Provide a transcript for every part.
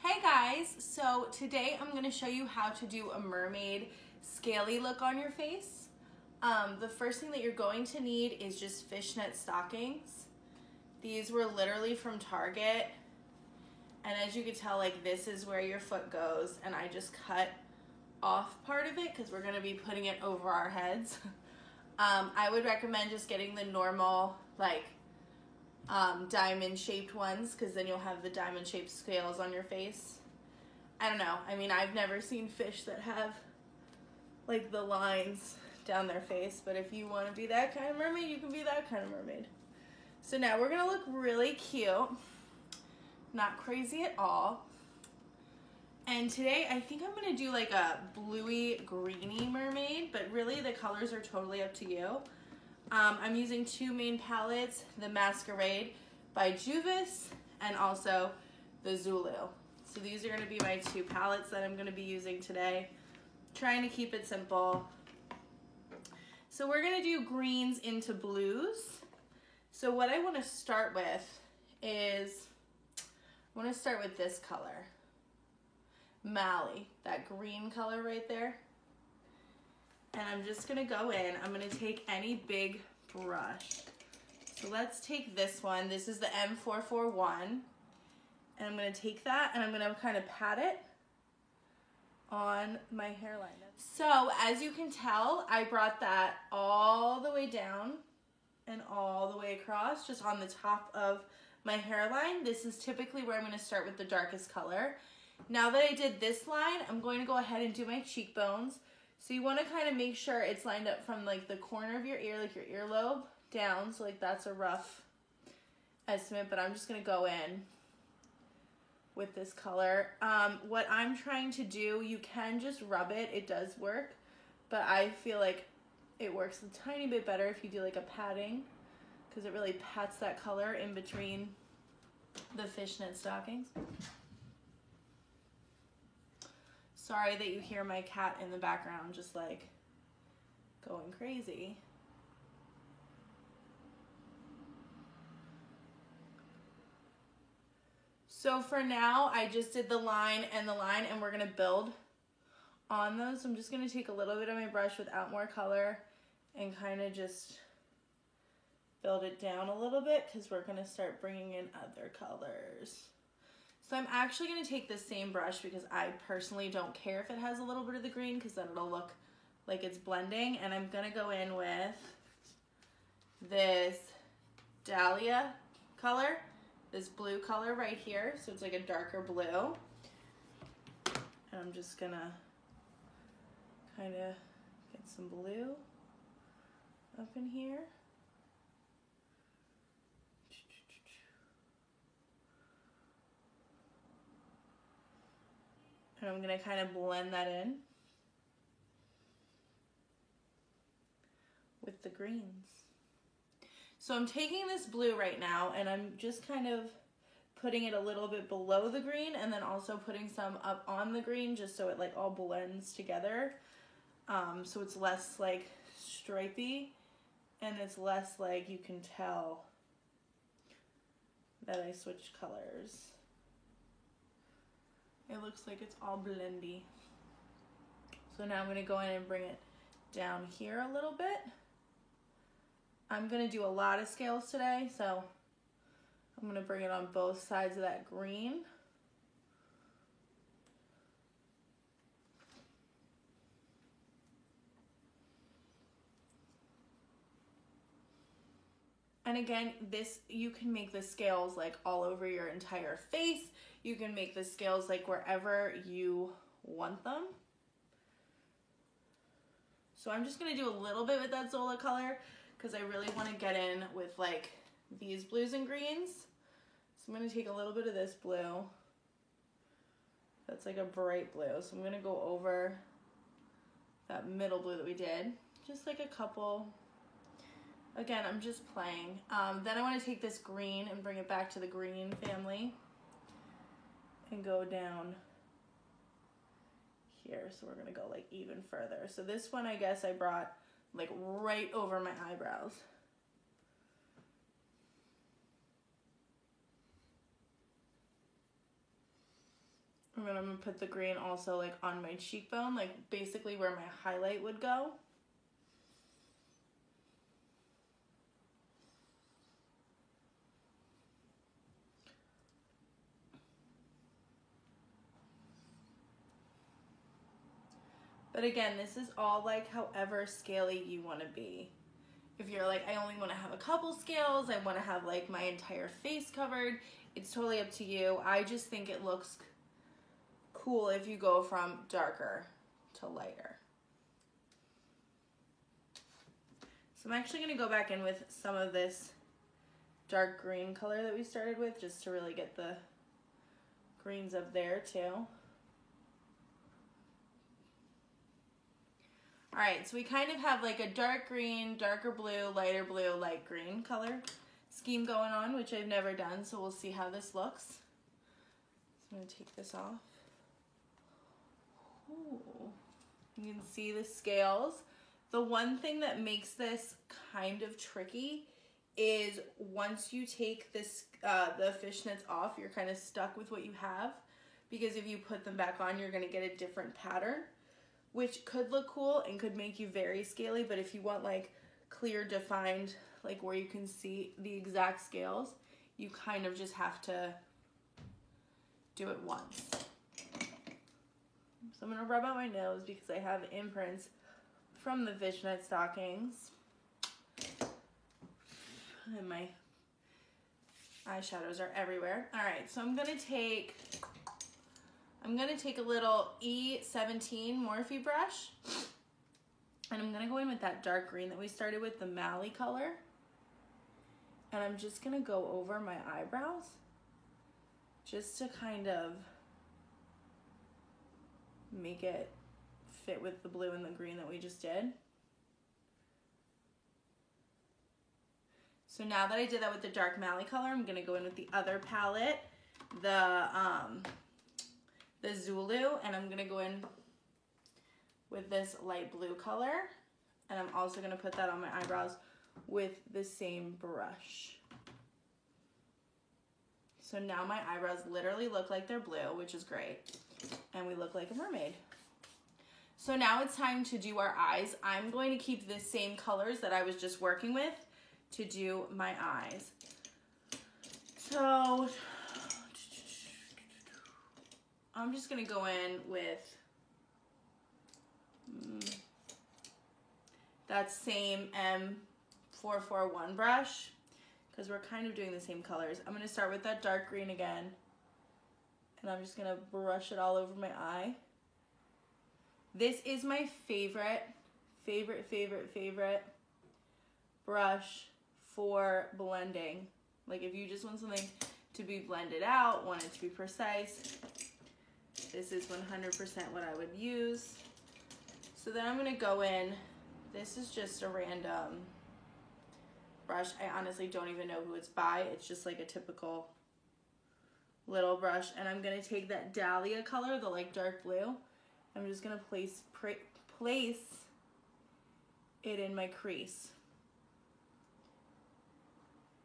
Hey guys, so today I'm going to show you how to do a mermaid scaly look on your face. The first thing that you're going to need is just fishnet stockings. These were literally from Target, and as you can tell, like, this is where your foot goes, and I just cut off part of it because we're going to be putting it over our heads. I would recommend just getting the normal, like, diamond shaped ones, because then you'll have the diamond shaped scales on your face. I don't know, I mean, I've never seen fish that have like the lines down their face, but if you want to be that kind of mermaid, you can be that kind of mermaid. So now we're gonna look really cute, not crazy at all. And today I think I'm gonna do like a bluey greeny mermaid, but really the colors are totally up to you. I'm using two main palettes, the Masquerade by Juvis and also the Zulu. So these are going to be my two palettes that I'm going to be using today. Trying to keep it simple. So we're going to do greens into blues. So what I want to start with is, I want to start with this color. Mali, that green color right there. And I'm just gonna go in, I'm gonna take any big brush. So let's take this one. This is the M441. And I'm gonna take that and I'm gonna kind of pat it on my hairline. So as you can tell, I brought that all the way down and all the way across, just on the top of my hairline. This is typically where I'm gonna start with the darkest color. Now that I did this line, I'm going to go ahead and do my cheekbones. So you want to kind of make sure it's lined up from like the corner of your ear, like your earlobe down. So like that's a rough estimate, but I'm just going to go in with this color. What I'm trying to do, you can just rub it. It does work, but I feel like it works a tiny bit better if you do like a patting, because it really pats that color in between the fishnet stockings. Sorry that you hear my cat in the background just like going crazy. So for now, I just did the line and the line, and we're gonna build on those. So I'm just gonna take a little bit of my brush without more color and kind of just build it down a little bit, because we're gonna start bringing in other colors. So I'm actually going to take this same brush, because I personally don't care if it has a little bit of the green, because then it'll look like it's blending. And I'm going to go in with this Dahlia color, this blue color right here. So it's like a darker blue. And I'm just going to kind of get some blue up in here. And I'm going to kind of blend that in with the greens. So I'm taking this blue right now, and I'm just kind of putting it a little bit below the green, and then also putting some up on the green, just so it like all blends together. So it's less like stripey, and it's less like you can tell that I switched colors. It looks like it's all blendy. So now I'm going to go in and bring it down here a little bit. I'm going to do a lot of scales today, so I'm going to bring it on both sides of that green. And again, this, you can make the scales like all over your entire face. You can make the scales like wherever you want them. So I'm just going to do a little bit with that Zola color, because I really want to get in with like these blues and greens. So I'm going to take a little bit of this blue. That's like a bright blue. So I'm going to go over that middle blue that we did. Just like a couple. Again, I'm just playing. Then I want to take this green and bring it back to the green family and go down here. So we're going to go like even further. So this one, I guess I brought like right over my eyebrows. And then I'm gonna put the green also like on my cheekbone, like basically where my highlight would go. But again, this is all like however scaly you want to be. If you're like, I only want to have a couple scales, I want to have like my entire face covered, it's totally up to you. I just think it looks cool if you go from darker to lighter. So I'm actually going to go back in with some of this dark green color that we started with, just to really get the greens up there too. All right, so we kind of have like a dark green, darker blue, light green color scheme going on, which I've never done, so we'll see how this looks. So I'm gonna take this off. Ooh. You can see the scales. The one thing that makes this kind of tricky is once you take this the fishnets off, you're kind of stuck with what you have, because if you put them back on, you're gonna get a different pattern, which could look cool and could make you very scaly. But if you want like clear defined, like where you can see the exact scales, you kind of just have to do it once. So I'm gonna rub out my nose because I have imprints from the fishnet stockings. And my eyeshadows are everywhere. All right, so I'm gonna take a little E17 Morphe brush, and I'm gonna go in with that dark green that we started with, the Mally color, and I'm just gonna go over my eyebrows just to kind of make it fit with the blue and the green that we just did. So now that I did that with the dark Mally color, I'm gonna go in with the other palette, the Zulu, and I'm gonna go in with this light blue color, and I'm also gonna put that on my eyebrows with the same brush. So now my eyebrows literally look like they're blue, which is great, and we look like a mermaid. So now it's time to do our eyes. I'm going to keep the same colors that I was just working with to do my eyes. So I'm just gonna go in with that same M441 brush, because we're kind of doing the same colors. I'm gonna start with that dark green again, and I'm just gonna brush it all over my eye. This is my favorite brush for blending. Like if you just want something to be blended out, want it to be precise, this is 100% what I would use. So then I'm gonna go in, this is just a random brush. I honestly don't even know who it's by. It's just like a typical little brush. And I'm gonna take that Dahlia color, the like dark blue. I'm just gonna place it in my crease.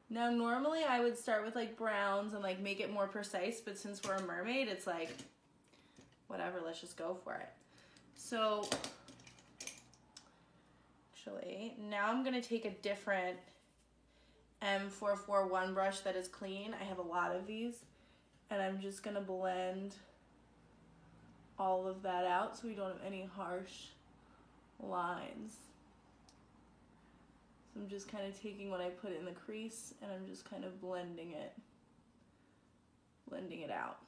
Now normally I would start with like browns and like make it more precise, but since we're a mermaid, it's like, whatever, let's just go for it. So actually, now I'm gonna take a different M441 brush that is clean. I have a lot of these, and I'm just gonna blend all of that out so we don't have any harsh lines. So I'm just kind of taking what I put in the crease and I'm just kind of blending it out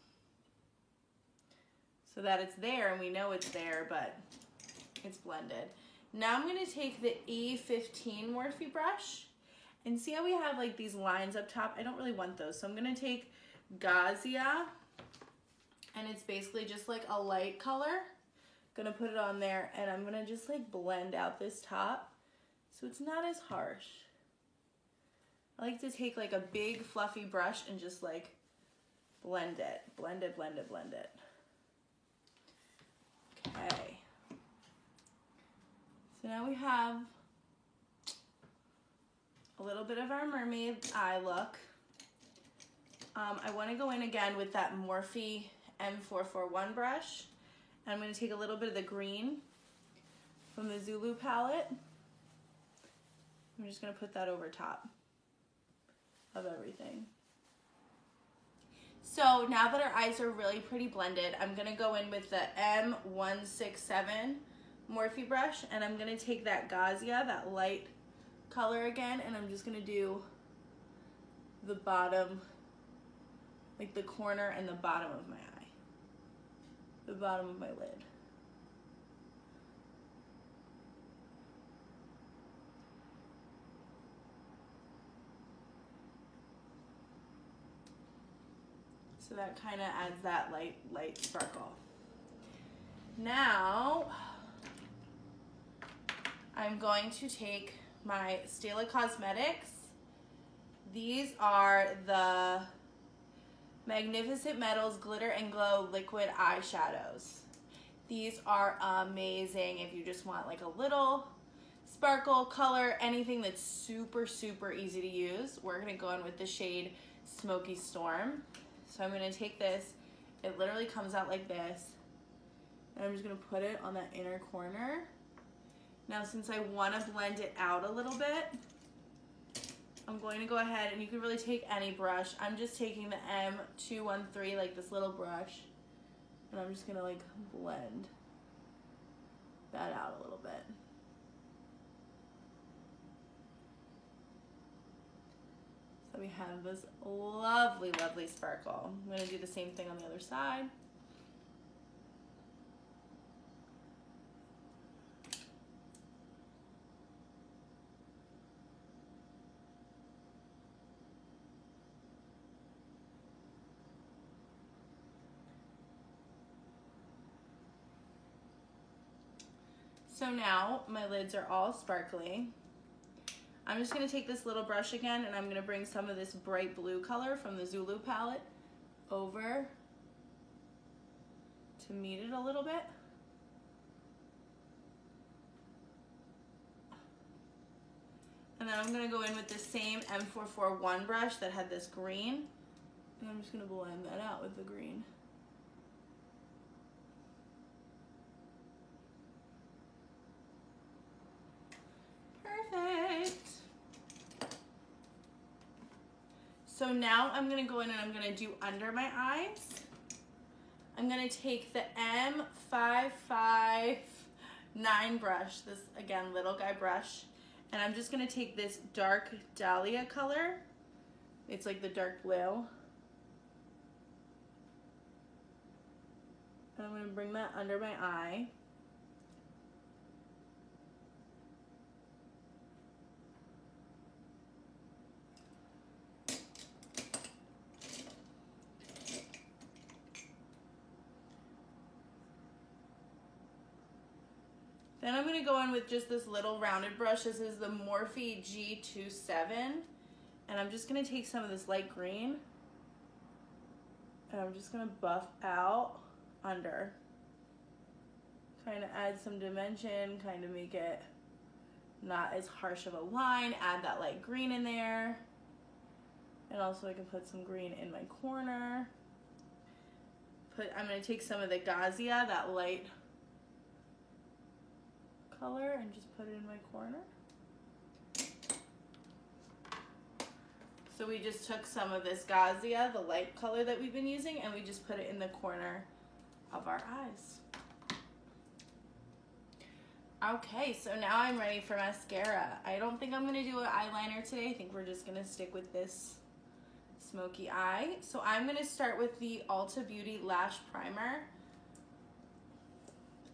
so that it's there and we know it's there, but it's blended. Now I'm going to take the E15 Morphe brush, and see how we have like these lines up top? I don't really want those, so I'm going to take Gazia, and it's basically just like a light color. Gonna put it on there, and I'm gonna just like blend out this top so it's not as harsh. I like to take like a big fluffy brush and just like blend it. Blend it. Okay. So now we have a little bit of our mermaid eye look. I want to go in again with that Morphe M441 brush. And I'm going to take a little bit of the green from the Zulu palette. I'm just going to put that over top of everything. So now that our eyes are really pretty blended, I'm going to go in with the M167 Morphe brush, and I'm going to take that Gausia, that light color again, and I'm just going to do the bottom, like the corner and the bottom of my eye, the bottom of my lid. So that kind of adds that light sparkle. Now, I'm going to take my Stila Cosmetics. These are the Magnificent Metals Glitter and Glow Liquid Eyeshadows. These are amazing if you just want like a little sparkle, color, anything that's super, super easy to use. We're gonna go in with the shade Smoky Storm. So I'm gonna take this, it literally comes out like this, and I'm just gonna put it on that inner corner. Now since I wanna blend it out a little bit, I'm going to go ahead, and you can really take any brush. I'm just taking the M213, like this little brush, and I'm just gonna like blend that out a little bit. So we have this lovely, lovely sparkle. I'm gonna do the same thing on the other side. So now my lids are all sparkly. I'm just gonna take this little brush again, and I'm gonna bring some of this bright blue color from the Zulu palette over to meet it a little bit. And then I'm gonna go in with the same M441 brush that had this green, and I'm just gonna blend that out with the green. Perfect. So now I'm gonna go in and I'm gonna do under my eyes. I'm gonna take the M559 brush, this again little guy brush, and I'm just gonna take this dark Dahlia color. It's like the dark blue. And I'm gonna bring that under my eye. Then I'm going to go in with just this little rounded brush. This is the Morphe G27. And I'm just going to take some of this light green, and I'm just going to buff out under. Kind of add some dimension, kind of make it not as harsh of a line. Add that light green in there. And also I can put some green in my corner. I'm going to take some of the Gausia, that light color, and just put it in my corner. So we just took some of this Gausia, the light color that we've been using, and we just put it in the corner of our eyes. Okay, so now I'm ready for mascara. I don't think I'm gonna do an eyeliner today. I think we're just gonna stick with this smoky eye. So I'm gonna start with the Ulta Beauty Lash Primer.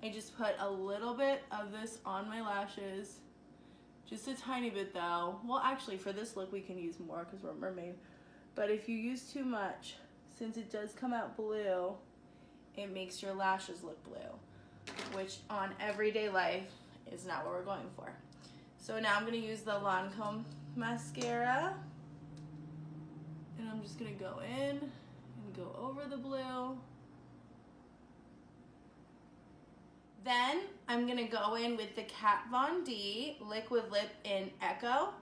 I just put a little bit of this on my lashes, just a tiny bit though. Well, actually for this look we can use more because we're mermaid. But if you use too much, since it does come out blue, it makes your lashes look blue, which on everyday life is not what we're going for. So now I'm gonna use the Lancome mascara, and I'm just gonna go in and go over the blue. Then I'm gonna go in with the Kat Von D Liquid Lip in Echo.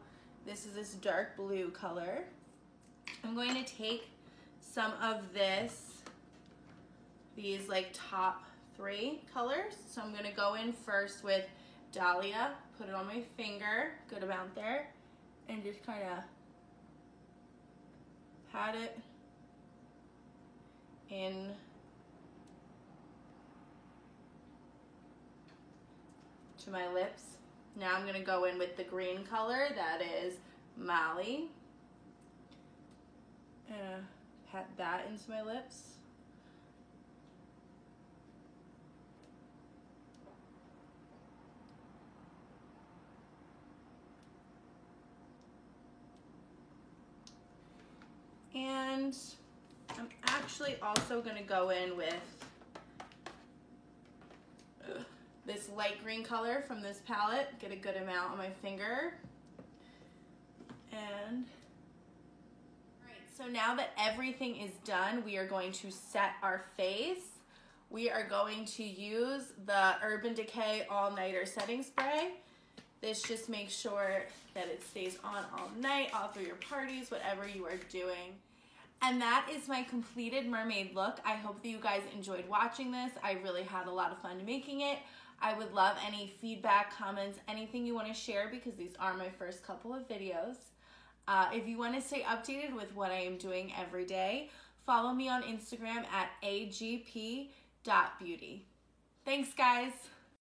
This is this dark blue color. I'm going to take some of this these like top 3 colors. So I'm gonna go in first with Dahlia, put it on my finger, good amount there, and just kind of pat it in to my lips. Now I'm gonna go in with the green color, that is Mali. Pat that into my lips. And I'm actually also gonna go in with this light green color from this palette, get a good amount on my finger. And so now that everything is done, we are going to set our face. We are going to use the Urban Decay All Nighter Setting Spray. This just makes sure that it stays on all night, all through your parties, whatever you are doing. And that is my completed mermaid look. I hope that you guys enjoyed watching this. I really had a lot of fun making it. I would love any feedback, comments, anything you want to share, because these are my first couple of videos. If you want to stay updated with what I am doing every day, follow me on Instagram at agp.beauty. Thanks, guys.